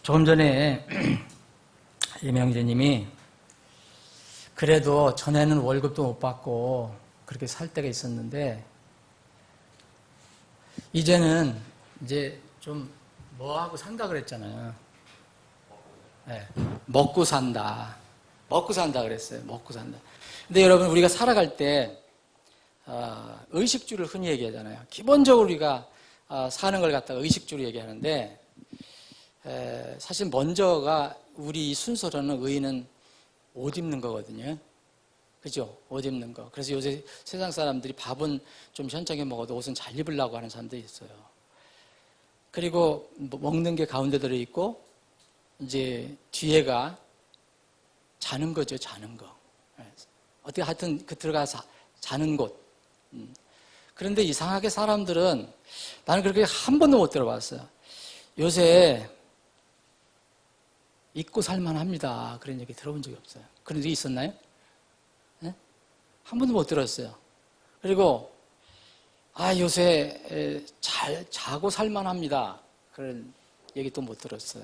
조금 전에 이명재님이 그래도 전에는 월급도 못 받고 그렇게 살 때가 있었는데 이제는 이제 좀 뭐하고 산다 그랬잖아요. 네, 먹고 산다. 먹고 산다 그랬어요. 먹고 산다. 근데 여러분 우리가 살아갈 때 의식주를 흔히 얘기하잖아요. 기본적으로 우리가 사는 걸 갖다가 의식주로 얘기하는데 사실 먼저가 우리 순서로는 의의는 옷 입는 거거든요. 그죠? 옷 입는 거. 그래서 요새 세상 사람들이 밥은 좀 현찮게 먹어도 옷은 잘 입으려고 하는 사람들이 있어요. 그리고 먹는 게 가운데 들어있고 이제 뒤에가 자는 거죠. 자는 거. 어떻게 하여튼 그 들어가서 자는 곳. 그런데 이상하게 사람들은 나는 그렇게 한 번도 못 들어봤어요. 요새 잊고 살만합니다. 그런 얘기 들어본 적이 없어요. 그런 일이 있었나요? 네? 한 번도 못 들었어요. 그리고 요새 잘 자고 살만합니다. 그런 얘기도 못 들었어요.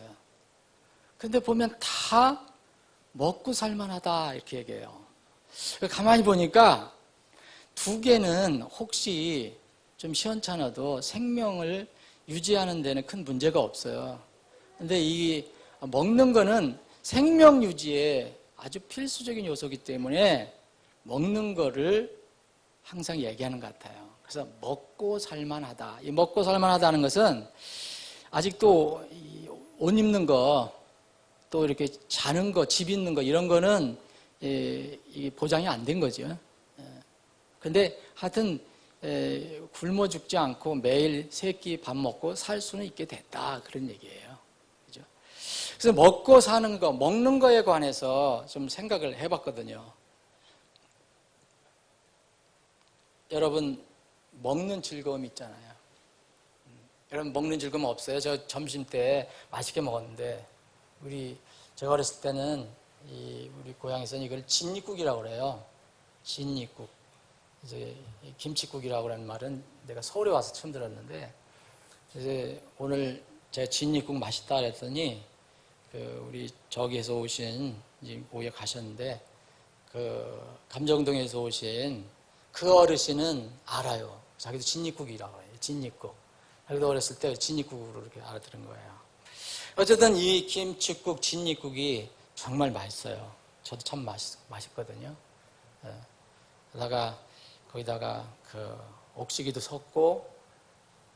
근데 보면 다 먹고 살만하다 이렇게 얘기해요. 가만히 보니까 두 개는 혹시 좀 시원찮아도 생명을 유지하는 데는 큰 문제가 없어요. 근데 이 먹는 거는 생명 유지에 아주 필수적인 요소이기 때문에 먹는 거를 항상 얘기하는 것 같아요. 그래서 먹고 살만하다. 이 먹고 살만하다는 것은 아직도 옷 입는 거, 또 이렇게 자는 거, 집 있는 거 이런 거는 보장이 안 된 거죠. 근데 하여튼 굶어 죽지 않고 매일 세 끼 밥 먹고 살 수는 있게 됐다. 그런 얘기예요. 그죠? 그래서 먹고 사는 거, 먹는 거에 관해서 좀 생각을 해봤거든요. 여러분, 먹는 즐거움 있잖아요. 여러분, 먹는 즐거움 없어요? 저 점심 때 맛있게 먹었는데, 제가 어렸을 때는 우리 고향에서는 이걸 진잎국이라고 그래요. 진잎국. 이제 김치국이라고 하는 말은 내가 서울에 와서 처음 들었는데, 이제 오늘 제가 진잎국 맛있다 그랬더니, 우리 저기에서 오신, 이제 오후에 가셨는데, 감정동에서 오신 그 어르신은 알아요. 자기도 진잎국이라고 해요. 진잎국. 자기도 어렸을 때 진잎국으로 이렇게 알아들은 거예요. 어쨌든 이 김치국, 진잎국이 정말 맛있어요. 저도 참 맛있거든요. 거기다가 옥시기도 섞고,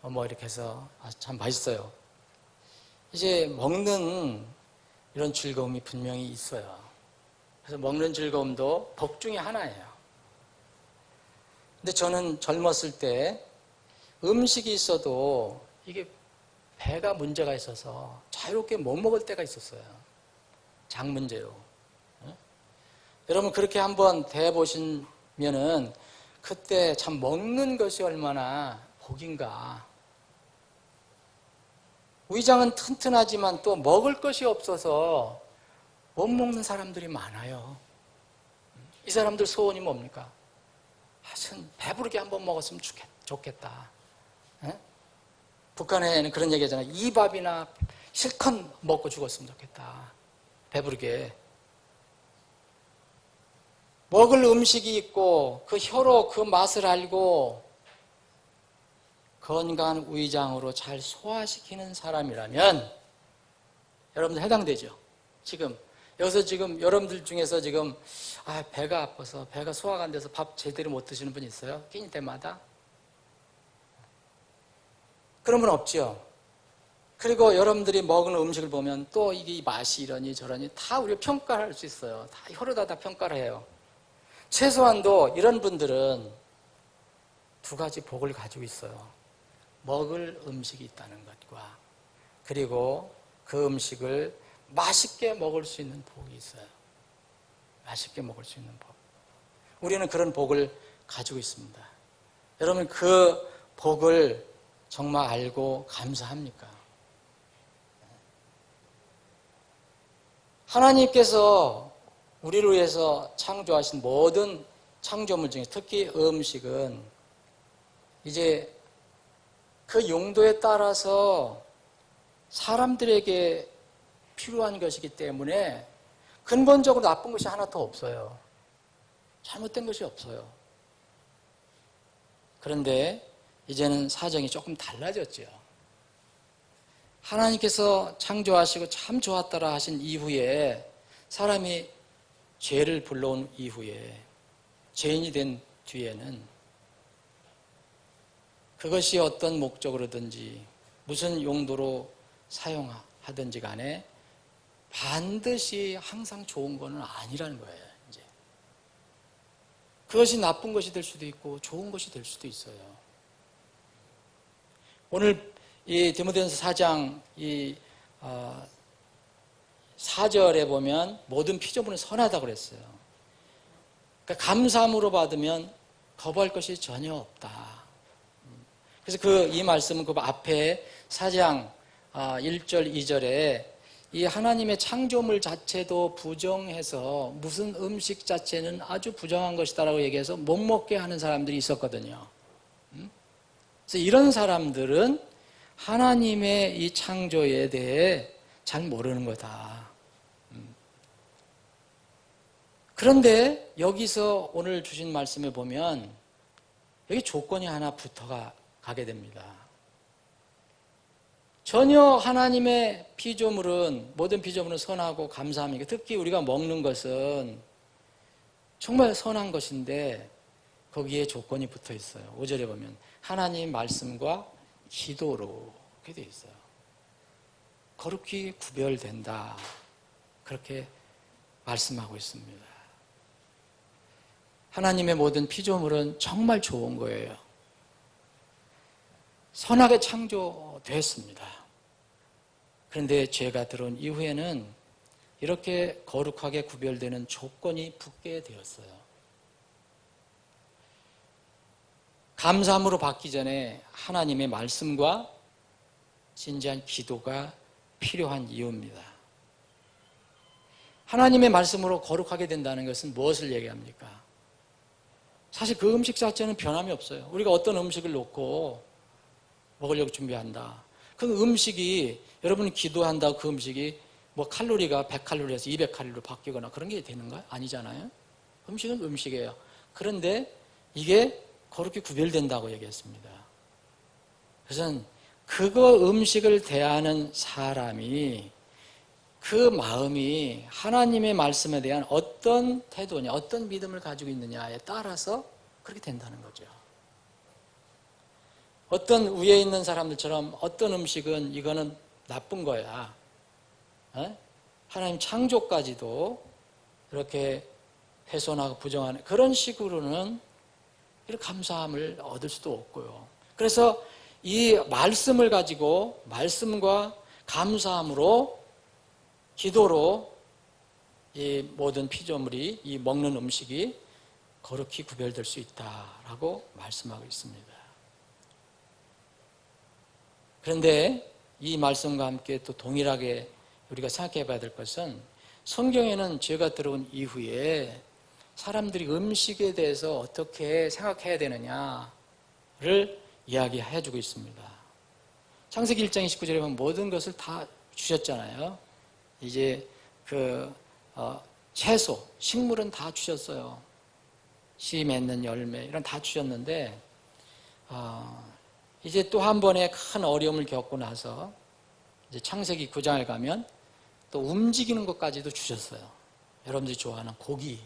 이렇게 해서 참 맛있어요. 이제 먹는 이런 즐거움이 분명히 있어요. 그래서 먹는 즐거움도 복 중에 하나예요. 근데 저는 젊었을 때 음식이 있어도 이게 배가 문제가 있어서 자유롭게 못 먹을 때가 있었어요. 장 문제로. 여러분 그렇게 한번 대해보시면은 그때 참 먹는 것이 얼마나 복인가. 위장은 튼튼하지만 또 먹을 것이 없어서 못 먹는 사람들이 많아요. 이 사람들 소원이 뭡니까? 하여튼 배부르게 한번 먹었으면 좋겠다. 에? 북한에는 그런 얘기 하잖아요. 이 밥이나 실컷 먹고 죽었으면 좋겠다. 배부르게. 먹을 음식이 있고 그 혀로 그 맛을 알고 건강한 위장으로 잘 소화시키는 사람이라면 여러분들 해당되죠? 여기서 지금 여러분들 중에서 지금 배가 아파서 배가 소화가 안 돼서 밥 제대로 못 드시는 분 있어요? 끼니 때마다? 그런 분 없죠? 그리고 여러분들이 먹은 음식을 보면 또 이게 맛이 이러니 저러니 다 우리가 평가를 할 수 있어요. 다 혀로다 평가를 해요. 최소한도 이런 분들은 두 가지 복을 가지고 있어요. 먹을 음식이 있다는 것과 그리고 그 음식을 맛있게 먹을 수 있는 복이 있어요. 맛있게 먹을 수 있는 복. 우리는 그런 복을 가지고 있습니다. 여러분 그 복을 정말 알고 감사합니까? 하나님께서 우리를 위해서 창조하신 모든 창조물 중에 특히 음식은 이제 그 용도에 따라서 사람들에게 필요한 것이기 때문에 근본적으로 나쁜 것이 하나 더 없어요. 잘못된 것이 없어요. 그런데 이제는 사정이 조금 달라졌죠. 하나님께서 창조하시고 참 좋았더라 하신 이후에 사람이 죄를 불러온 이후에 죄인이 된 뒤에는 그것이 어떤 목적으로든지 무슨 용도로 사용하든지 간에 반드시 항상 좋은 것은 아니라는 거예요. 이제 그것이 나쁜 것이 될 수도 있고 좋은 것이 될 수도 있어요. 오늘 이 디모데전서 4장 4절에 보면 모든 피조물은 선하다고 그랬어요. 그러니까 감사함으로 받으면 거부할 것이 전혀 없다. 그래서 이 말씀은 그 앞에 4장 1절, 2절에 이 하나님의 창조물 자체도 부정해서 무슨 음식 자체는 아주 부정한 것이다라고 얘기해서 못 먹게 하는 사람들이 있었거든요. 그래서 이런 사람들은 하나님의 이 창조에 대해 잘 모르는 거다. 그런데 여기서 오늘 주신 말씀에 보면 여기 조건이 하나 가게 됩니다. 전혀 하나님의 피조물은 모든 피조물은 선하고 감사합니다. 특히 우리가 먹는 것은 정말 선한 것인데 거기에 조건이 붙어 있어요. 5절에 보면 하나님 말씀과 기도로 그렇게 되어 있어요. 거룩히 구별된다. 그렇게 말씀하고 있습니다. 하나님의 모든 피조물은 정말 좋은 거예요. 선하게 창조됐습니다. 그런데 죄가 들어온 이후에는 이렇게 거룩하게 구별되는 조건이 붙게 되었어요. 감사함으로 받기 전에 하나님의 말씀과 진지한 기도가 필요한 이유입니다. 하나님의 말씀으로 거룩하게 된다는 것은 무엇을 얘기합니까? 사실 그 음식 자체는 변함이 없어요. 우리가 어떤 음식을 놓고 먹으려고 준비한다. 그 음식이 여러분이 기도한다고 그 음식이 뭐 칼로리가 100칼로리에서 200칼로리로 바뀌거나 그런 게 되는가요? 아니잖아요. 음식은 음식이에요. 그런데 이게 거룩히 구별된다고 얘기했습니다. 그래서 그거 음식을 대하는 사람이 그 마음이 하나님의 말씀에 대한 어떤 태도냐, 어떤 믿음을 가지고 있느냐에 따라서 그렇게 된다는 거죠. 어떤 위에 있는 사람들처럼 어떤 음식은 이거는 나쁜 거야. 하나님 창조까지도 이렇게 훼손하고 부정하는 그런 식으로는 이렇게 감사함을 얻을 수도 없고요. 그래서 이 말씀을 가지고 말씀과 감사함으로 기도로 이 모든 피조물이 이 먹는 음식이 거룩히 구별될 수 있다라고 말씀하고 있습니다. 그런데 이 말씀과 함께 또 동일하게 우리가 생각해 봐야 될 것은 성경에는 죄가 들어온 이후에 사람들이 음식에 대해서 어떻게 생각해야 되느냐를 이야기해 주고 있습니다. 창세기 1장 29절에 보면 모든 것을 다 주셨잖아요. 이제 채소, 식물은 다 주셨어요. 씨 맺는 열매 이런 다 주셨는데 이제 또 한 번의 큰 어려움을 겪고 나서 이제 창세기 9장에 가면 또 움직이는 것까지도 주셨어요. 여러분들이 좋아하는 고기,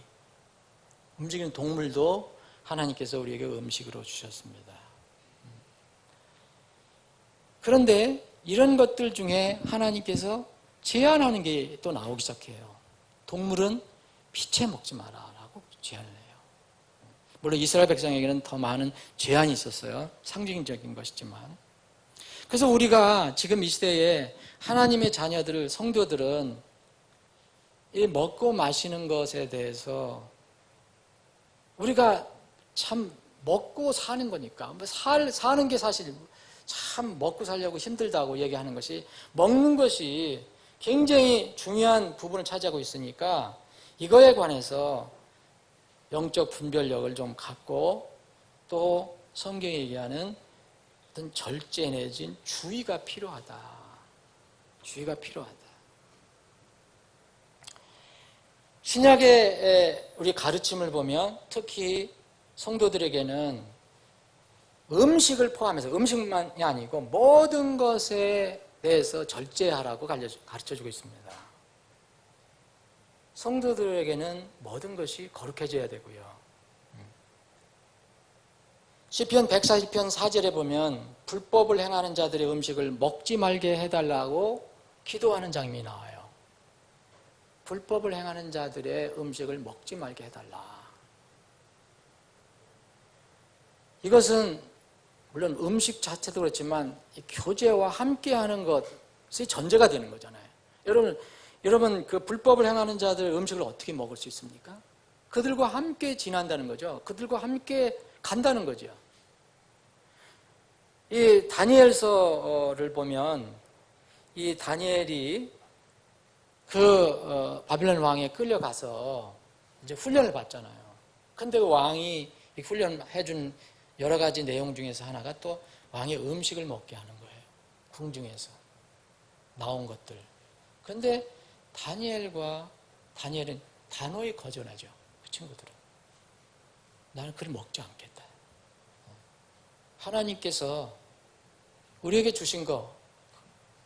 움직이는 동물도 하나님께서 우리에게 음식으로 주셨습니다. 그런데 이런 것들 중에 하나님께서 제한하는 게 또 나오기 시작해요. 동물은 피채 먹지 마라 라고 제한을 해요. 물론 이스라엘 백성에게는 더 많은 제한이 있었어요. 상징적인 것이지만. 그래서 우리가 지금 이 시대에 하나님의 자녀들, 성도들은 이 먹고 마시는 것에 대해서 우리가 참 먹고 사는 거니까 사는 게 사실 참 먹고 살려고 힘들다고 얘기하는 것이 먹는 것이 굉장히 중요한 부분을 차지하고 있으니까 이거에 관해서 영적 분별력을 좀 갖고 또 성경이 얘기하는 어떤 절제 내진 주의가 필요하다. 주의가 필요하다. 신약의 우리 가르침을 보면 특히 성도들에게는 음식을 포함해서 음식만이 아니고 모든 것에 대해서 절제하라고 가르쳐주고 있습니다. 성도들에게는 모든 것이 거룩해져야 되고요. 시편 140편 4절에 보면 불법을 행하는 자들의 음식을 먹지 말게 해달라고 기도하는 장면이 나와요. 불법을 행하는 자들의 음식을 먹지 말게 해달라. 이것은 물론 음식 자체도 그렇지만 이 교제와 함께하는 것이 전제가 되는 거잖아요. 여러분 그 불법을 행하는 자들의 음식을 어떻게 먹을 수 있습니까? 그들과 함께 지낸다는 거죠. 그들과 함께 간다는 거죠. 이 다니엘서를 보면 이 다니엘이 바빌론 왕에 끌려가서 이제 훈련을 받잖아요. 근데 그 왕이 이 훈련해준 여러 가지 내용 중에서 하나가 또 왕의 음식을 먹게 하는 거예요. 궁중에서 나온 것들. 근데 다니엘은 단호히 거절하죠. 그 친구들은. 나는 그걸 먹지 않겠다. 하나님께서 우리에게 주신 거,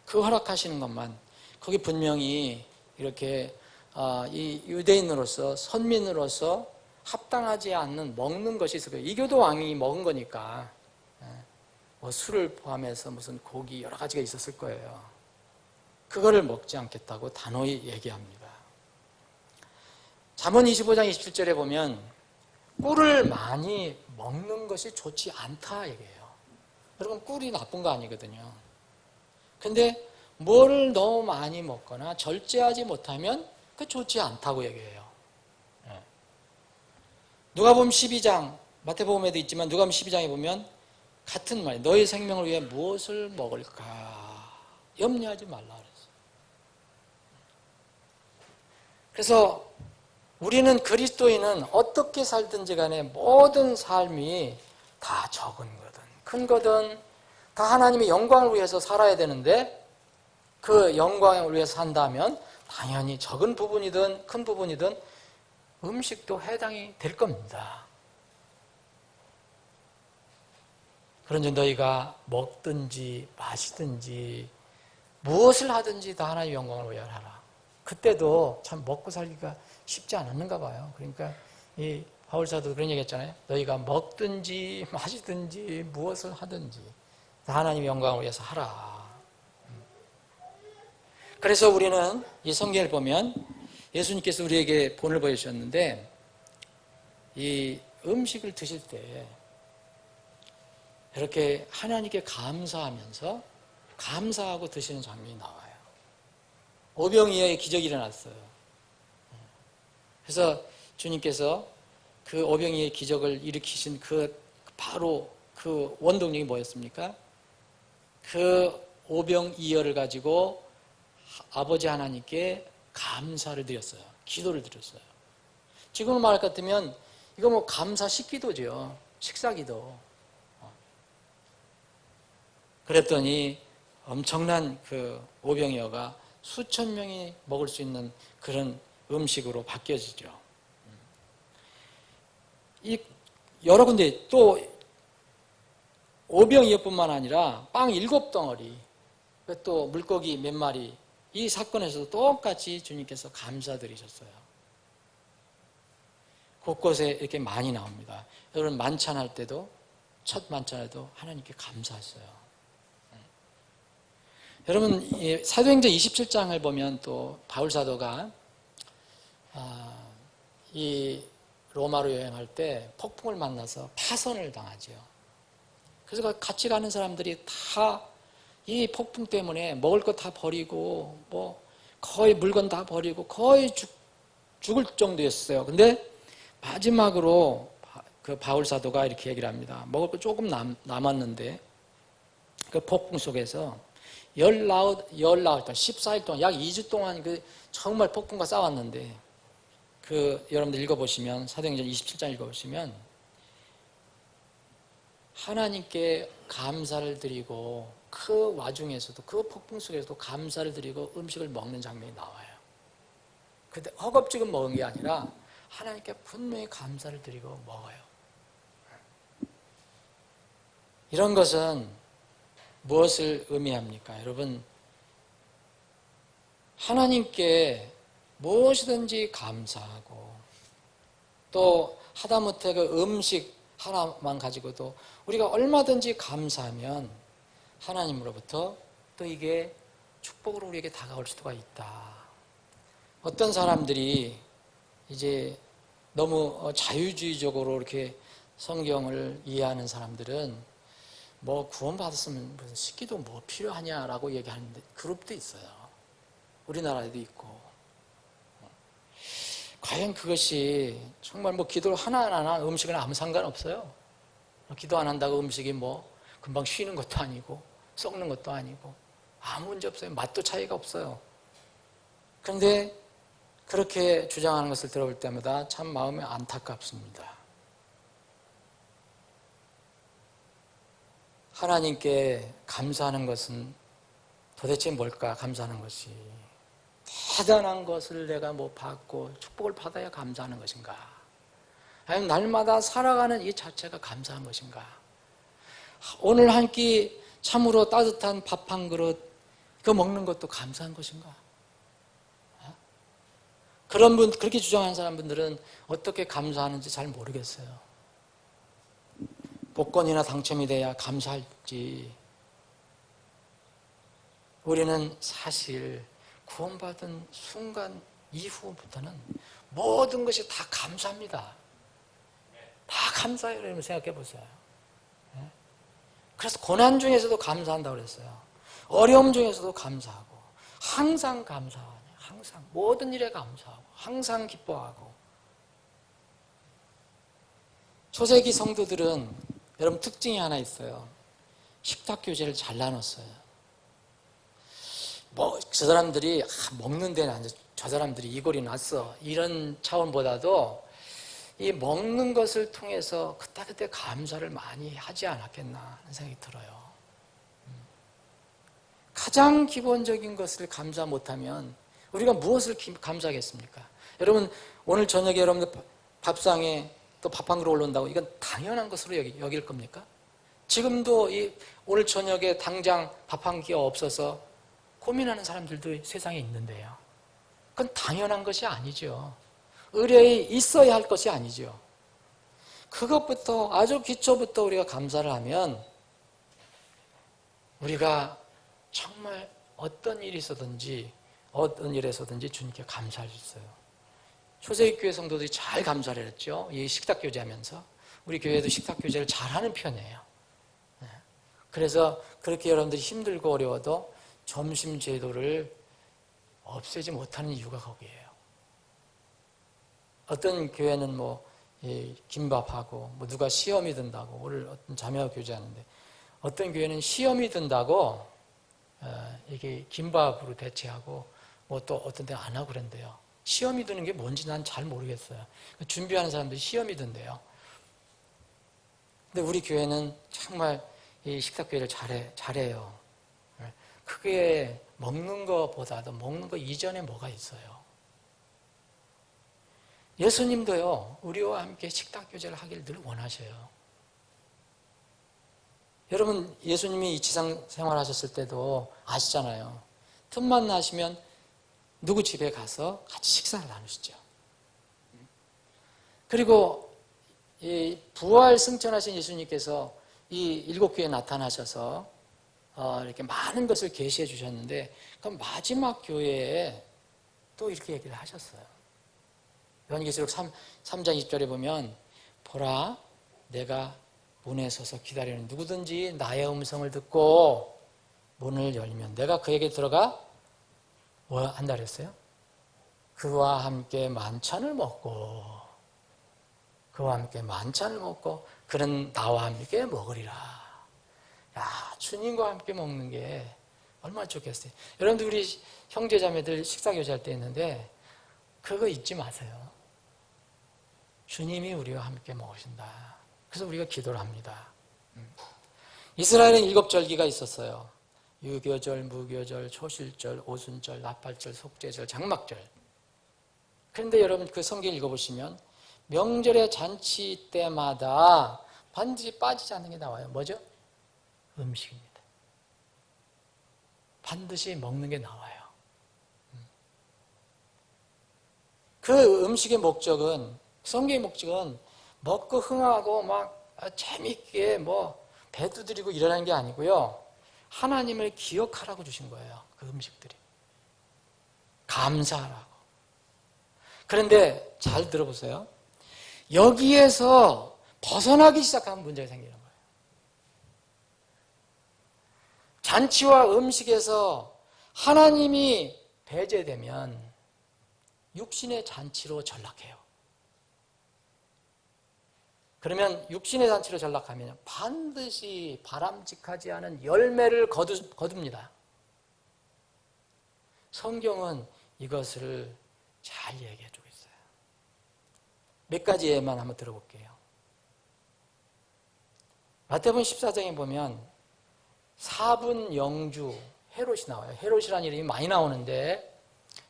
그 허락하시는 것만, 거기 분명히 이렇게 이 유대인으로서, 선민으로서 합당하지 않는 먹는 것이 있을 거예요. 이교도 왕이 먹은 거니까 뭐 술을 포함해서 무슨 고기 여러 가지가 있었을 거예요. 그거를 먹지 않겠다고 단호히 얘기합니다. 잠언 25장 27절에 보면 꿀을 많이 먹는 것이 좋지 않다 얘기해요. 여러분 꿀이 나쁜 거 아니거든요. 근데 뭐를 너무 많이 먹거나 절제하지 못하면 그 좋지 않다고 얘기해요. 누가복음 12장, 마태복음에도 있지만 누가복음 12장에 보면 같은 말, 너희 생명을 위해 무엇을 먹을까 염려하지 말라 그랬어요. 그래서 우리는 그리스도인은 어떻게 살든지 간에 모든 삶이 다 적은 거든 큰 거든 다 하나님의 영광을 위해서 살아야 되는데 그 영광을 위해서 산다면 당연히 적은 부분이든 큰 부분이든 음식도 해당이 될 겁니다. 그런데 너희가 먹든지 마시든지 무엇을 하든지 다 하나님의 영광을 위하여 하라. 그때도 참 먹고 살기가 쉽지 않았는가 봐요. 그러니까 이 바울사도 그런 얘기 했잖아요. 너희가 먹든지 마시든지 무엇을 하든지 다 하나님의 영광을 위해서 하라. 그래서 우리는 이 성경을 보면 예수님께서 우리에게 본을 보여주셨는데 이 음식을 드실 때 이렇게 하나님께 감사하면서 감사하고 드시는 장면이 나와요. 오병이어의 기적이 일어났어요. 그래서 주님께서 그 오병이어의 기적을 일으키신 바로 그 원동력이 뭐였습니까? 그 오병이어를 가지고 아버지 하나님께 감사를 드렸어요. 기도를 드렸어요. 지금으로 말할 것 같으면 이거 뭐 감사식 기도죠. 식사기도. 그랬더니 엄청난 그 오병이어가 수천 명이 먹을 수 있는 그런 음식으로 바뀌어지죠. 여러 군데 또 오병이어뿐만 아니라 빵 7덩어리, 또 물고기 몇 마리, 이 사건에서도 똑같이 주님께서 감사드리셨어요. 곳곳에 이렇게 많이 나옵니다. 여러분 만찬할 때도 첫 만찬에도 하나님께 감사했어요. 여러분 사도행전 27장을 보면 또 바울 사도가 이 로마로 여행할 때 폭풍을 만나서 파선을 당하죠. 그래서 같이 가는 사람들이 다 이 폭풍 때문에 먹을 거 다 버리고 뭐 거의 물건 다 버리고 거의 죽을 정도였어요. 근데 마지막으로 그 바울 사도가 이렇게 얘기를 합니다. 먹을 거 조금 남았는데 그 폭풍 속에서 14일, 14일 동안 약 2주 동안 정말 폭풍과 싸웠는데 여러분들 읽어보시면 사도행전 27장 읽어보시면 하나님께 감사를 드리고 그 와중에서도 그 폭풍 속에서도 감사를 드리고 음식을 먹는 장면이 나와요. 근데 허겁지겁 먹은 게 아니라 하나님께 분명히 감사를 드리고 먹어요. 이런 것은 무엇을 의미합니까? 여러분, 하나님께 무엇이든지 감사하고 또 하다못해 그 음식 하나만 가지고도 우리가 얼마든지 감사하면 하나님으로부터 또 이게 축복으로 우리에게 다가올 수가 있다. 어떤 사람들이 이제 너무 자유주의적으로 이렇게 성경을 이해하는 사람들은 뭐 구원받았으면 무슨 식기도 뭐 필요하냐라고 얘기하는 그룹도 있어요. 우리나라에도 있고. 과연 그것이 정말 뭐 기도를 하나하나 음식은 아무 상관없어요. 기도 안 한다고 음식이 뭐 금방 쉬는 것도 아니고 썩는 것도 아니고 아무 문제 없어요. 맛도 차이가 없어요. 그런데 그렇게 주장하는 것을 들어볼 때마다 참 마음이 안타깝습니다. 하나님께 감사하는 것은 도대체 뭘까? 감사하는 것이 대단한 것을 내가 뭐 받고 축복을 받아야 감사하는 것인가? 아니면 날마다 살아가는 이 자체가 감사한 것인가? 오늘 한 끼 참으로 따뜻한 밥 한 그릇 그거 먹는 것도 감사한 것인가? 그런 분, 그렇게 주장하는 사람들은 어떻게 감사하는지 잘 모르겠어요. 복권이나 당첨이 돼야 감사할지. 우리는 사실 구원받은 순간 이후부터는 모든 것이 다 감사합니다. 다 감사해요. 여러분 생각해 보세요. 그래서 고난 중에서도 감사한다고 그랬어요. 어려움 중에서도 감사하고 항상 감사하고 항상 모든 일에 감사하고 항상 기뻐하고. 초세기 성도들은 여러분 특징이 하나 있어요. 식탁 교제를 잘 나눴어요. 뭐 저 사람들이 먹는 데는 앉아 저 사람들이 이골이 났어 이런 차원보다도 이 먹는 것을 통해서 그때그때 감사를 많이 하지 않았겠나 하는 생각이 들어요. 가장 기본적인 것을 감사 못하면 우리가 무엇을 감사하겠습니까? 여러분 오늘 저녁에 여러분들 밥상에 또 밥 한 그릇 올라온다고 이건 당연한 것으로 여길 겁니까? 지금도 오늘 저녁에 당장 밥 한 끼가 없어서 고민하는 사람들도 세상에 있는데요. 그건 당연한 것이 아니죠. 의뢰에 있어야 할 것이 아니죠. 그것부터 아주 기초부터 우리가 감사를 하면 우리가 정말 어떤 일이 있어든지 어떤 일에서든지 주님께 감사할 수 있어요. 초세기 교회 성도들이 잘 감사를 했죠. 이 식탁 교제하면서 우리 교회도 식탁 교제를 잘하는 편이에요. 그래서 그렇게 여러분들이 힘들고 어려워도 점심 제도를 없애지 못하는 이유가 거기에요. 어떤 교회는 뭐 김밥하고 뭐 누가 시험이 든다고 오늘 어떤 자매와 교제하는데 어떤 교회는 시험이 든다고 이게 김밥으로 대체하고 뭐 또 어떤 데 안 하고 그런데요. 시험이 드는 게 뭔지 난 잘 모르겠어요. 준비하는 사람들이 시험이 든대요. 근데 우리 교회는 정말 이 식탁교회를 잘해요. 그게 먹는 것보다도 먹는 것 이전에 뭐가 있어요. 예수님도요, 우리와 함께 식탁교제를 하기를 늘 원하셔요. 여러분, 예수님이 이 지상 생활하셨을 때도 아시잖아요. 틈만 나시면 누구 집에 가서 같이 식사를 나누시죠. 그리고 이 부활 승천하신 예수님께서 이 7교회에 나타나셔서 이렇게 많은 것을 계시해 주셨는데 그럼 마지막 교회에 또 이렇게 얘기를 하셨어요. 요한계시록 3장 20절에 보면 보라 내가 문에 서서 기다리는 누구든지 나의 음성을 듣고 문을 열면 내가 그에게 들어가 뭐 한다 그랬어요? 그와 함께 만찬을 먹고 그는 나와 함께 먹으리라. 야, 주님과 함께 먹는 게 얼마나 좋겠어요. 여러분들 우리 형제자매들 식사교제할 때 있는데 그거 잊지 마세요. 주님이 우리와 함께 먹으신다. 그래서 우리가 기도를 합니다. 이스라엘엔 7절기가 있었어요. 유교절, 무교절, 초실절, 오순절, 나팔절, 속죄절, 장막절. 그런데 여러분 그 성경 읽어보시면 명절의 잔치 때마다 반드시 빠지지 않는 게 나와요. 뭐죠? 음식입니다. 반드시 먹는 게 나와요. 그 음식의 목적은, 성경의 목적은 먹고 흥하고 막 재미있게 뭐 배 두드리고 이러라는 게 아니고요. 하나님을 기억하라고 주신 거예요. 그 음식들이. 감사하라고. 그런데 잘 들어보세요. 여기에서 벗어나기 시작하면 문제가 생기는 거예요. 잔치와 음식에서 하나님이 배제되면 육신의 잔치로 전락해요. 그러면 육신의 잔치로 전락하면 반드시 바람직하지 않은 열매를 거둡니다. 성경은 이것을 잘 얘기해 주고 있어요. 몇 가지 예만 한번 들어볼게요. 마태복음 14장에 보면 사분 영주 헤롯이 나와요. 헤롯이라는 이름이 많이 나오는데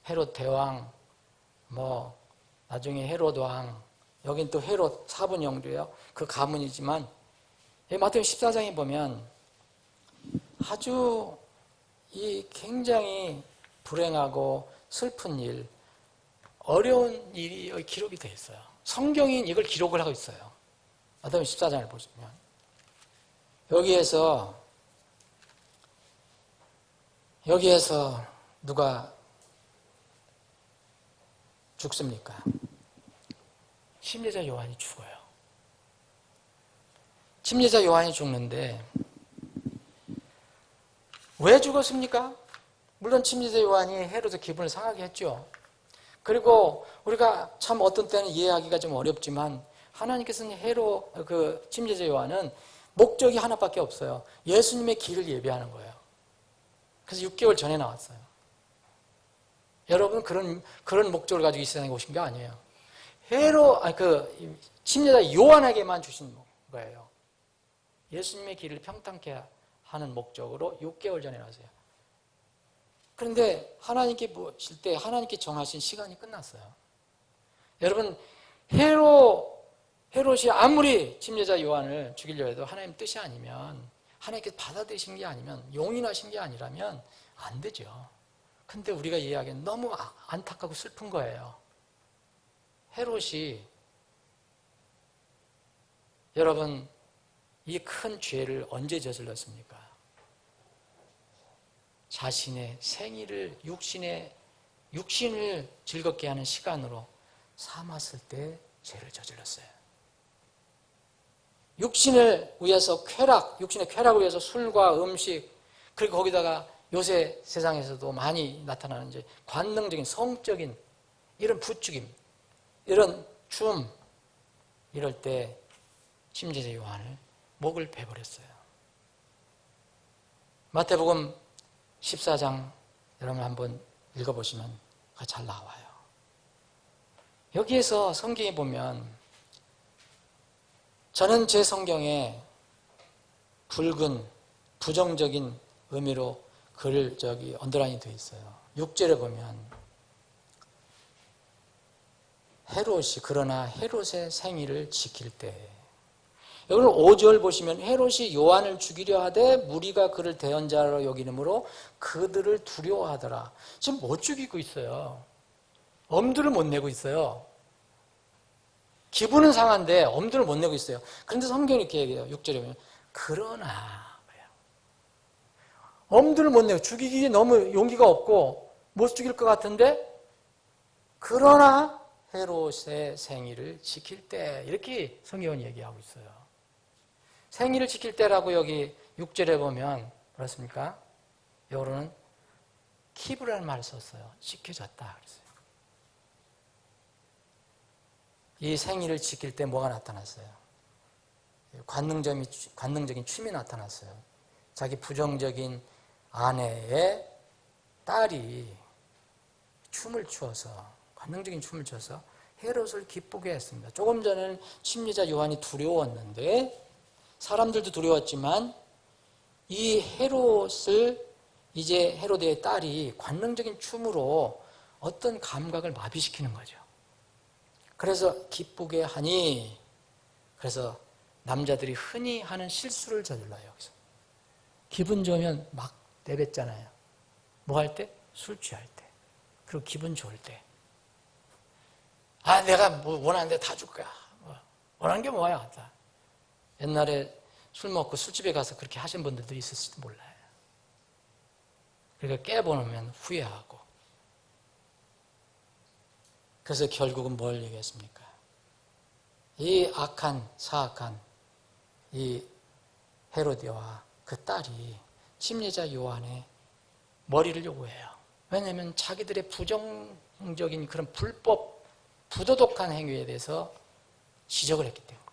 헤롯 대왕, 뭐 나중에 헤롯 왕, 여긴 또 헤롯 사분 영주예요. 그 가문이지만 마태복음 14장에 보면 아주 이 굉장히 불행하고 슬픈 일, 어려운 일이 기록이 되어 있어요. 성경이 이걸 기록을 하고 있어요. 마태복음 14장을 보시면 여기에서 누가 죽습니까? 침례자 요한이 죽어요. 침례자 요한이 죽는데 왜 죽었습니까? 물론 침례자 요한이 헤롯의 기분을 상하게 했죠. 그리고 우리가 참 어떤 때는 이해하기가 좀 어렵지만 하나님께서는 그 침례자 요한은 목적이 하나밖에 없어요. 예수님의 길을 예비하는 거예요. 그래서 6개월 전에 나왔어요. 여러분 그런 목적을 가지고 이 세상에 오신 게 아니에요. 침례자 요한에게만 주신 거예요. 예수님의 길을 평탄케 하는 목적으로 6개월 전에 나왔어요. 그런데 하나님께 보실 때 하나님께 정하신 시간이 끝났어요. 여러분 헤롯이 아무리 침례자 요한을 죽이려 해도 하나님 뜻이 아니면, 하나님께서 받아들이신 게 아니면, 용인하신 게 아니라면 안 되죠. 근데 우리가 이해하기엔 너무 안타깝고 슬픈 거예요. 헤롯이 여러분 이 큰 죄를 언제 저질렀습니까? 자신의 생일을 육신을 즐겁게 하는 시간으로 삼았을 때 죄를 저질렀어요. 육신을 위해서 육신의 쾌락을 위해서 술과 음식, 그리고 거기다가 요새 세상에서도 많이 나타나는 이제 관능적인 성적인 이런 부추김, 이런 춤, 이럴 때 침례자 요한을 목을 베버렸어요. 마태복음 14장 여러분 한번 읽어보시면 잘 나와요. 여기에서 성경에 보면 저는 제 성경에 붉은 부정적인 의미로 글을 언더라인이 되어 있어요. 6절에 보면 그러나 헤롯의 생일을 지킬 때, 여기는 5절 보시면 헤롯이 요한을 죽이려 하되 무리가 그를 대언자로 여기므로 그들을 두려워하더라. 지금 못 죽이고 있어요. 엄두를 못 내고 있어요. 기분은 상한데 엄두를 못 내고 있어요. 그런데 성경이 이렇게 얘기해요. 6절에 보면 그러나, 엄두를 못 내고 죽이기 너무 용기가 없고 못 죽일 것 같은데, 그러나 헤롯의 생일을 지킬 때, 이렇게 성경은 얘기하고 있어요. 생일을 지킬 때라고 여기 6절에 보면 그렇습니까? 여기로는 키브라는 말을 썼어요. 지켜졌다 그랬어요. 이 생일을 지킬 때 뭐가 나타났어요? 관능적인 춤이 나타났어요. 자기 부정적인 아내의 딸이 춤을 추어서, 관능적인 춤을 춰서 헤롯을 기쁘게 했습니다. 조금 전에는 침례자 요한이 두려웠는데, 사람들도 두려웠지만 이 헤롯을 이제 헤로데의 딸이 관능적인 춤으로 어떤 감각을 마비시키는 거죠. 그래서 기쁘게 하니, 그래서 남자들이 흔히 하는 실수를 저질러요. 여기서 기분 좋으면 막 내뱉잖아요. 뭐 할 때? 술 취할 때. 그리고 기분 좋을 때. 아, 내가 뭐 원하는 데 다 줄 거야. 원하는 게 뭐야? 옛날에 술 먹고 술집에 가서 그렇게 하신 분들도 있을지도 몰라요. 그러니까 깨보면 후회하고. 그래서 결국은 뭘 얘기했습니까? 이 악한, 사악한 이 헤로디와 그 딸이 침례자 요한의 머리를 요구해요. 왜냐하면 자기들의 부정적인 그런 불법, 부도덕한 행위에 대해서 지적을 했기 때문에.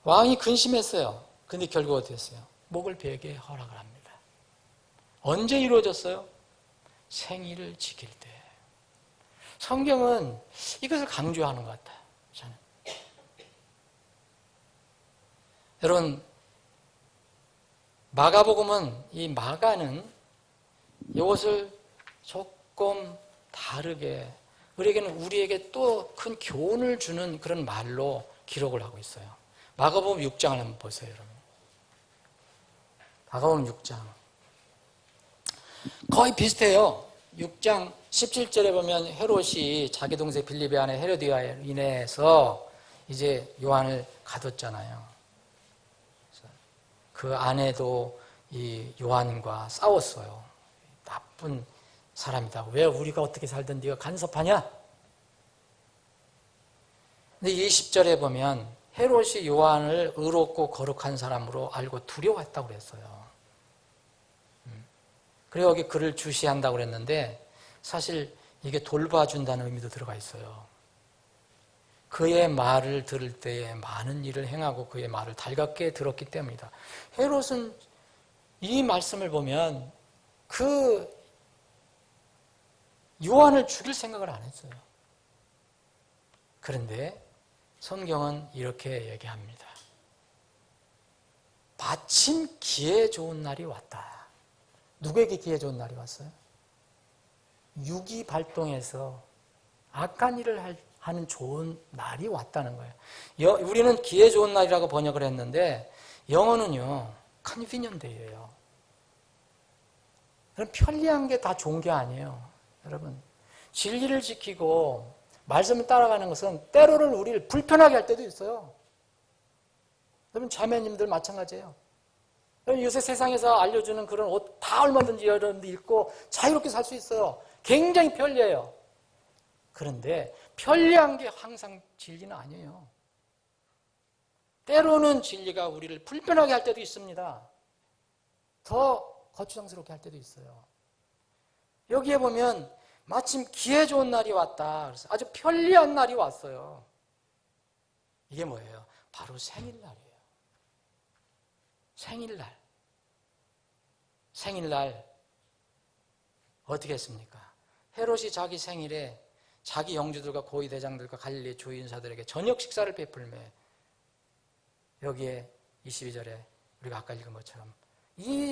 왕이 근심했어요. 근데 결국 어떻게 했어요? 목을 베게 허락을 합니다. 언제 이루어졌어요? 생일을 지킬 때. 성경은 이것을 강조하는 것 같아요. 저는. 여러분, 마가복음은 이 마가는 이것을 조금 다르게 우리에게 또 큰 교훈을 주는 그런 말로 기록을 하고 있어요. 마가복음 6장을 한번 보세요, 여러분. 마가복음 6장. 거의 비슷해요. 6장 17절에 보면 헤롯이 자기 동생 빌립의 아내 헤로디아에 인해서 이제 요한을 가뒀잖아요. 그 아내도 이 요한과 싸웠어요. 나쁜 사람이다. 왜 우리가 어떻게 살든 네가 간섭하냐? 근데 20절에 보면 헤롯이 요한을 의롭고 거룩한 사람으로 알고 두려워했다고 그랬어요. 그리고 여기 그를 주시한다고 그랬는데 사실 이게 돌봐준다는 의미도 들어가 있어요. 그의 말을 들을 때에 많은 일을 행하고 그의 말을 달갑게 들었기 때문이다. 헤롯은 이 말씀을 보면 그 요한을 죽일 생각을 안 했어요. 그런데 성경은 이렇게 얘기합니다. 마침 기회 좋은 날이 왔다. 누구에게 기회 좋은 날이 왔어요? 육이 발동해서 악한 일을 하는 좋은 날이 왔다는 거예요. 우리는 기회 좋은 날이라고 번역을 했는데 영어는요, convenient day예요. 그럼 편리한 게 다 좋은 게 아니에요. 여러분, 진리를 지키고 말씀을 따라가는 것은 때로는 우리를 불편하게 할 때도 있어요. 여러분, 자매님들 마찬가지예요. 요새 세상에서 알려주는 그런 옷 다 얼마든지 여러분들 입고 자유롭게 살 수 있어요. 굉장히 편리해요. 그런데 편리한 게 항상 진리는 아니에요. 때로는 진리가 우리를 불편하게 할 때도 있습니다. 더 거추장스럽게 할 때도 있어요. 여기에 보면 마침 기회 좋은 날이 왔다. 그래서 아주 편리한 날이 왔어요. 이게 뭐예요? 바로 생일날이에요. 생일날. 생일날 어떻게 했습니까? 헤롯이 자기 생일에 자기 영주들과 고위대장들과 갈릴리 주인사들에게 저녁 식사를 베풀매 여기에 22절에 우리가 아까 읽은 것처럼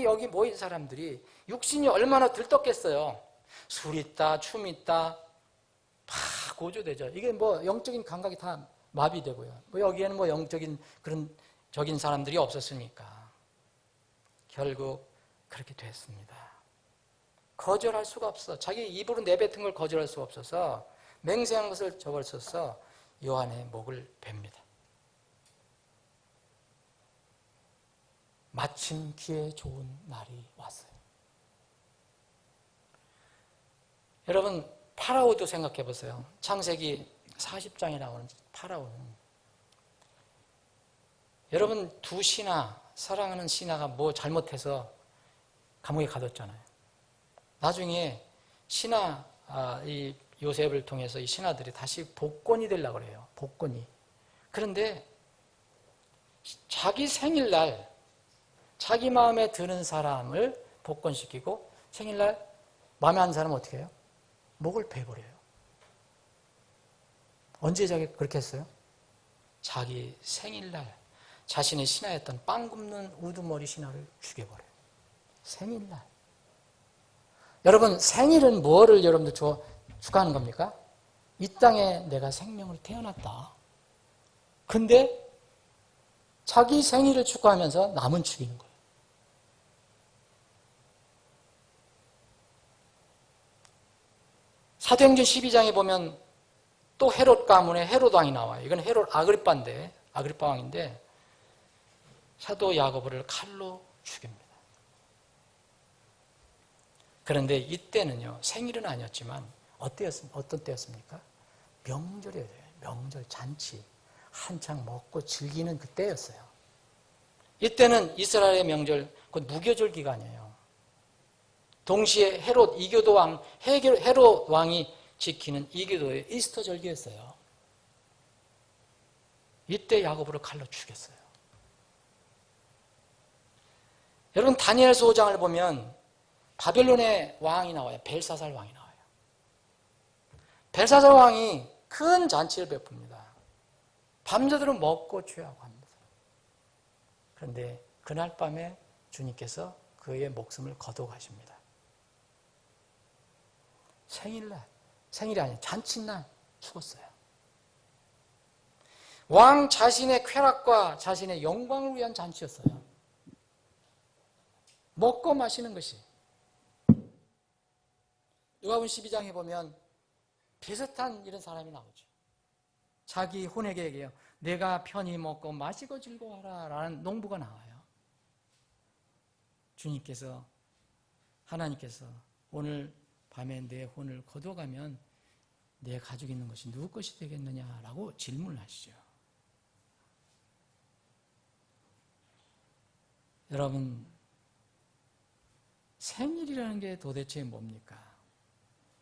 여기 모인 사람들이 육신이 얼마나 들떴겠어요. 술 있다, 춤 있다, 다 고조되죠. 이게 뭐 영적인 감각이 다 마비되고요. 뭐 여기에는 뭐 영적인 그런 적인 사람들이 없었으니까 결국 그렇게 됐습니다. 거절할 수가 없어. 자기 입으로 내뱉은 걸 거절할 수가 없어서 맹세한 것을 저걸 써서 요한의 목을 뱁니다. 마침 기회 좋은 날이 왔어요. 여러분, 파라오도 생각해 보세요. 창세기 40장에 나오는 파라오는 여러분, 두 신하, 사랑하는 신하가 뭐 잘못해서 감옥에 가뒀잖아요. 나중에 신하, 이 요셉을 통해서 이 신하들이 다시 복권이 되려고 그래요. 복권이. 그런데 자기 생일날 자기 마음에 드는 사람을 복권시키고 생일날 마음에 안 사람은 어떻게 해요? 목을 베버려요. 언제 그렇게 했어요? 자기 생일날 자신의 신하였던 빵 굽는 우두머리 신하를 죽여버려요. 생일날. 여러분, 생일은 뭐를 여러분들 축하하는 겁니까? 이 땅에 내가 생명으로 태어났다. 근데 자기 생일을 축하하면서 남은 죽이는 거예요. 사도행전 12장에 보면 또 헤롯 가문에 헤롯 왕이 나와요. 이건 헤롯 아그리빠인데, 아그리빠 왕인데 사도 야고보를 칼로 죽입니다. 그런데 이때는요, 생일은 아니었지만 어떤 때였습니까? 명절이에요. 명절 잔치. 한창 먹고 즐기는 그때였어요. 이때는 이스라엘의 명절, 곧 무교절 기간이에요. 동시에 헤롯 이교도 왕, 헤롯 왕이 지키는 이교도의 이스터 절기였어요. 이때 야고보를 칼로 죽였어요. 여러분 다니엘서 5장을 보면 바벨론의 왕이 나와요. 벨사살 왕이 나와요. 벨사살 왕이 큰 잔치를 베풉니다. 밤새도록 먹고 취하고 합니다. 그런데 그날 밤에 주님께서 그의 목숨을 거둬가십니다. 생일이 아니라 잔칫날 죽었어요. 왕 자신의 쾌락과 자신의 영광을 위한 잔치였어요. 먹고 마시는 것이. 누가복음 12장에 보면 비슷한 이런 사람이 나오죠. 자기 혼에게 얘기해요. 내가 편히 먹고 마시고 즐거워하라 라는 농부가 나와요. 주님께서, 하나님께서 오늘 밤에 내 혼을 거둬가면 내 가지고 있는 것이 누구 것이 되겠느냐라고 질문을 하시죠. 여러분, 생일이라는 게 도대체 뭡니까?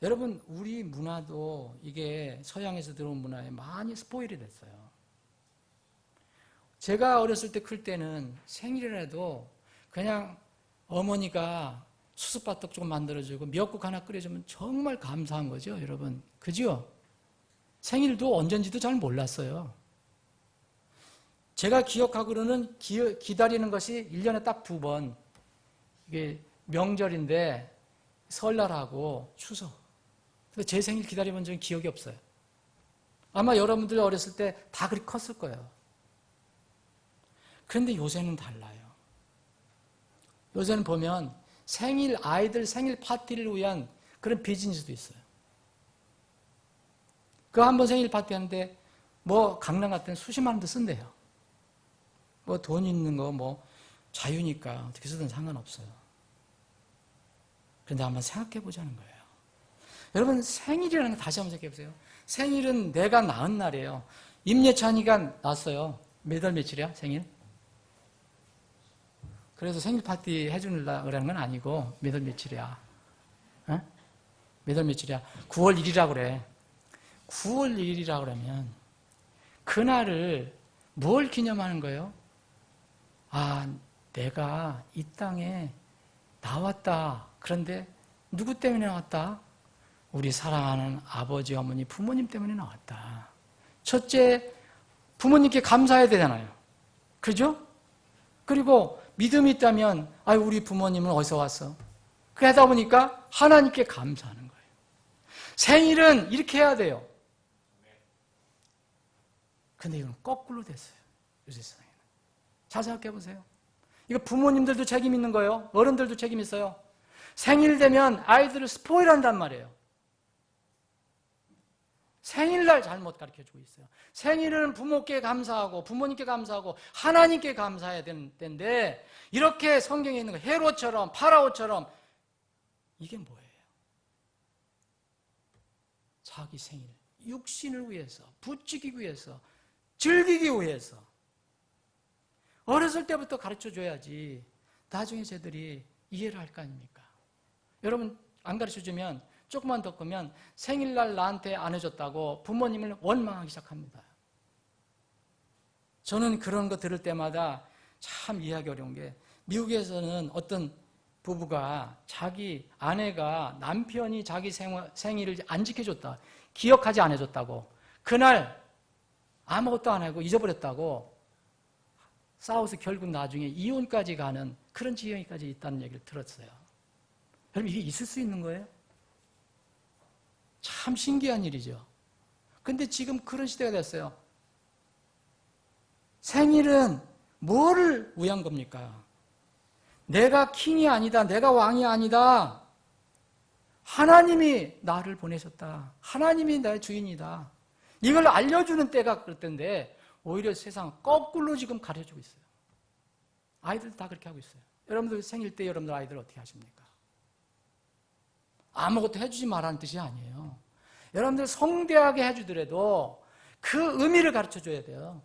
여러분, 우리 문화도 이게 서양에서 들어온 문화에 많이 스포일이 됐어요. 제가 어렸을 때 클 때는 생일이라도 그냥 어머니가 수수바떡 조금 만들어주고 미역국 하나 끓여주면 정말 감사한 거죠, 여러분. 그죠? 생일도 언젠지도 잘 몰랐어요. 제가 기억하기로는 기다리는 것이 1년에 딱 2번. 이게 명절인데 설날하고 추석. 근데 제 생일 기다려본 적은 기억이 없어요. 아마 여러분들 어렸을 때 다 그렇게 컸을 거예요. 그런데 요새는 달라요. 요새는 보면 아이들 생일 파티를 위한 그런 비즈니스도 있어요. 그 한 번 생일 파티 하는데 뭐 강남 같은 데는 수십만 원도 쓴대요. 뭐 돈 있는 거 뭐 자유니까 어떻게 쓰든 상관없어요. 그런데 한번 생각해 보자는 거예요. 여러분 생일이라는 거 다시 한번 생각해 보세요. 생일은 내가 낳은 날이에요. 임예찬이가 낳았어요. 몇 월 며칠이야 생일? 그래서 생일 파티 해주려고 그러는 건 아니고 몇 월 며칠이야? 어? 몇 월 며칠이야? 9월 1일이라고 그래. 9월 1일이라고 그러면 그날을 뭘 기념하는 거예요? 아, 내가 이 땅에 나왔다. 그런데 누구 때문에 나왔다? 우리 사랑하는 아버지, 어머니, 부모님 때문에 나왔다. 첫째, 부모님께 감사해야 되잖아요. 그죠? 그리고 믿음이 있다면, 아유, 우리 부모님은 어디서 왔어? 그러다 보니까 하나님께 감사하는 거예요. 생일은 이렇게 해야 돼요. 근데 이건 거꾸로 됐어요. 요새 세상에는. 잘 생각해 보세요. 이거 부모님들도 책임 있는 거예요. 어른들도 책임 있어요. 생일 되면 아이들을 스포일한단 말이에요. 생일날 잘못 가르쳐주고 있어요. 생일은 부모께 감사하고 부모님께 감사하고 하나님께 감사해야 되는 때인데 이렇게 성경에 있는 거 헤롯처럼 파라오처럼 이게 뭐예요? 자기 생일, 육신을 위해서, 부추기기 위해서, 즐기기 위해서 어렸을 때부터 가르쳐줘야지 나중에 쟤들이 이해를 할 거 아닙니까? 여러분 안 가르쳐주면 조금만 더 크면 생일날 나한테 안 해줬다고 부모님을 원망하기 시작합니다. 저는 그런 거 들을 때마다 참 이해하기 어려운 게 미국에서는 어떤 부부가 자기 아내가 남편이 자기 생일을 안 지켜줬다. 기억하지 안 해줬다고. 그날 아무것도 안 하고 잊어버렸다고 싸워서 결국 나중에 이혼까지 가는 그런 지경까지 있다는 얘기를 들었어요. 여러분 이게 있을 수 있는 거예요? 참 신기한 일이죠. 근데 지금 그런 시대가 됐어요. 생일은 뭐를 위한 겁니까? 내가 킹이 아니다. 내가 왕이 아니다. 하나님이 나를 보내셨다. 하나님이 나의 주인이다. 이걸 알려주는 때가 그랬던데 오히려 세상 거꾸로 지금 가르쳐주고 있어요. 아이들 다 그렇게 하고 있어요. 여러분들 생일 때 여러분들 아이들 어떻게 하십니까? 아무것도 해주지 말라는 뜻이 아니에요. 여러분들 성대하게 해주더라도 그 의미를 가르쳐줘야 돼요.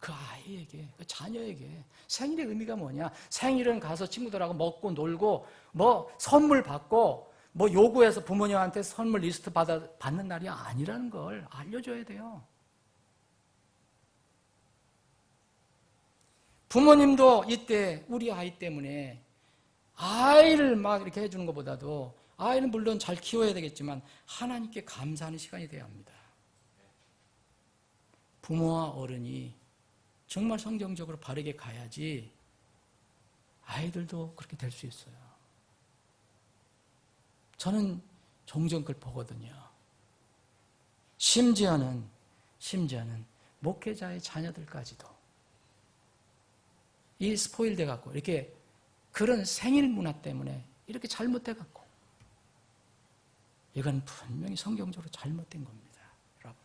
그 아이에게, 그 자녀에게 생일의 의미가 뭐냐? 생일은 가서 친구들하고 먹고 놀고 뭐 선물 받고 뭐 요구해서 부모님한테 선물 리스트 받는 날이 아니라는 걸 알려줘야 돼요. 부모님도 이때 우리 아이 때문에 아이를 막 이렇게 해주는 것보다도 아이는 물론 잘 키워야 되겠지만 하나님께 감사하는 시간이 돼야 합니다. 부모와 어른이 정말 성경적으로 바르게 가야지 아이들도 그렇게 될 수 있어요. 저는 종종 그걸 보거든요. 심지어는 목회자의 자녀들까지도 이 스포일 돼갖고 이렇게 그런 생일 문화 때문에 이렇게 잘못돼갖고 이건 분명히 성경적으로 잘못된 겁니다. 여러분,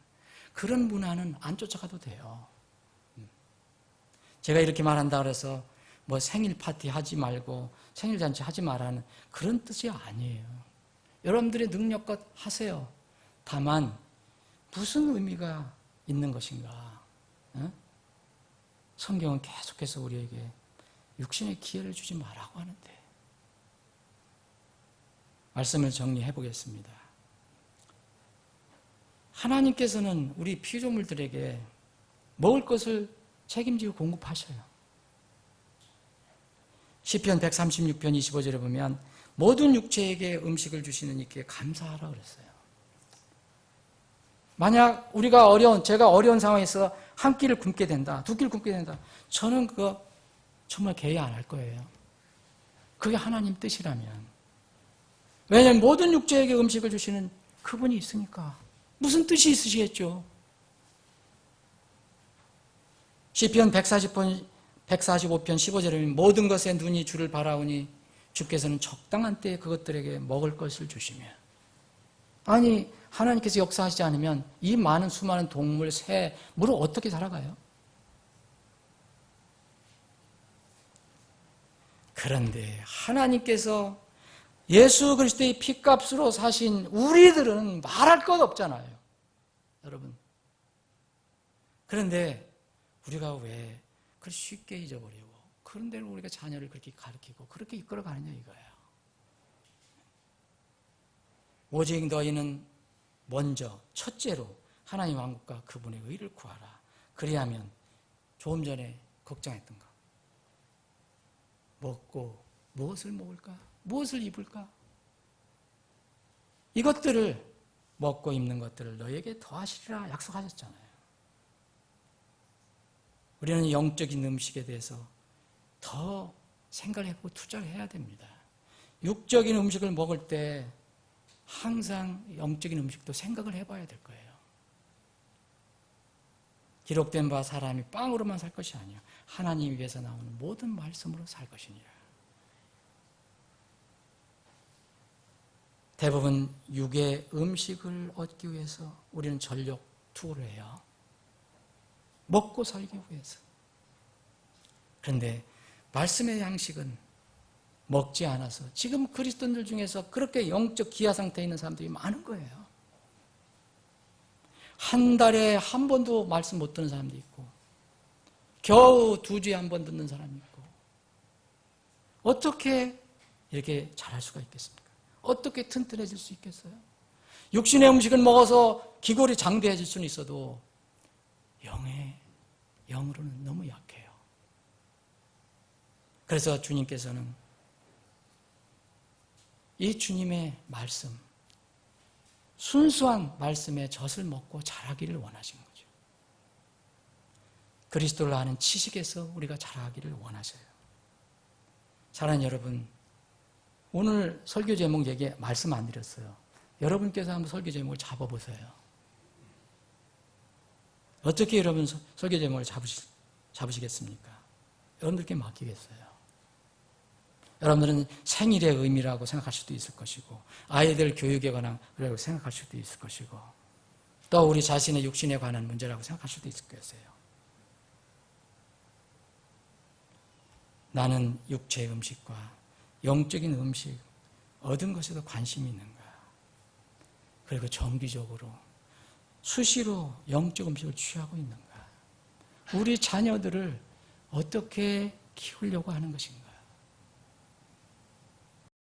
그런 문화는 안 쫓아가도 돼요. 제가 이렇게 말한다 그래서 뭐 생일 파티 하지 말고 생일 잔치 하지 말라는 그런 뜻이 아니에요. 여러분들의 능력껏 하세요. 다만 무슨 의미가 있는 것인가? 성경은 계속해서 우리에게 육신의 기회를 주지 말라고 하는데 말씀을 정리해 보겠습니다. 하나님께서는 우리 피조물들에게 먹을 것을 책임지고 공급하셔요. 시편 136편 25절에 보면 모든 육체에게 음식을 주시는 이께 감사하라 그랬어요. 만약 제가 어려운 상황에서 한 끼를 굶게 된다, 두 끼를 굶게 된다, 저는 그거 정말 개의 안 할 거예요. 그게 하나님 뜻이라면. 왜냐하면 모든 육체에게 음식을 주시는 그분이 있으니까. 무슨 뜻이 있으시겠죠? 시편 145편 15절에 보면 모든 것에 눈이 주를 바라오니 주께서는 적당한 때에 그것들에게 먹을 것을 주시며. 아니, 하나님께서 역사하시지 않으면 이 많은 수많은 동물, 새, 물을 어떻게 살아가요? 그런데 하나님께서 예수 그리스도의 피값으로 사신 우리들은 말할 것 없잖아요. 여러분. 그런데 우리가 왜 그렇게 쉽게 잊어버리고 그런 대로 우리가 자녀를 그렇게 가르치고 그렇게 이끌어가느냐 이거예요. 오직 너희는 먼저 첫째로 하나님 왕국과 그분의 의를 구하라. 그리하면 조금 전에 걱정했던 거. 먹고 무엇을 먹을까? 무엇을 입을까? 이것들을 먹고 입는 것들을 너희에게 더하시리라 약속하셨잖아요. 우리는 영적인 음식에 대해서 더 생각을 해보고 투자를 해야 됩니다. 육적인 음식을 먹을 때 항상 영적인 음식도 생각을 해봐야 될 거예요. 기록된 바 사람이 빵으로만 살 것이 아니야. 하나님 위에서 나오는 모든 말씀으로 살 것이니라. 대부분 육의 음식을 얻기 위해서 우리는 전력 투구를 해요. 먹고 살기 위해서. 그런데 말씀의 양식은 먹지 않아서 지금 그리스도인들 중에서 그렇게 영적 기아 상태에 있는 사람들이 많은 거예요. 한 달에 한 번도 말씀 못 듣는 사람도 있고 겨우 2주에 한 번 듣는 사람이 있고 어떻게 이렇게 잘할 수가 있겠습니까? 어떻게 튼튼해질 수 있겠어요? 육신의 음식을 먹어서 기골이 장대해질 수는 있어도 영으로는 너무 약해요. 그래서 주님께서는 이 주님의 말씀, 순수한 말씀의 젖을 먹고 자라기를 원하신 거죠. 그리스도를 아는 지식에서 우리가 자라기를 원하셔요. 사랑하는 여러분, 오늘 설교 제목 얘기 말씀 안 드렸어요. 여러분께서 한번 설교 제목을 잡아보세요. 어떻게 여러분 설교 제목을 잡으시겠습니까? 여러분들께 맡기겠어요. 여러분들은 생일의 의미라고 생각할 수도 있을 것이고, 아이들 교육에 관한 거라고 생각할 수도 있을 것이고, 또 우리 자신의 육신에 관한 문제라고 생각할 수도 있을 것이에요. 나는 육체의 음식과 영적인 음식, 얻은 것에도 관심이 있는가? 그리고 정기적으로, 수시로 영적 음식을 취하고 있는가? 우리 자녀들을 어떻게 키우려고 하는 것인가?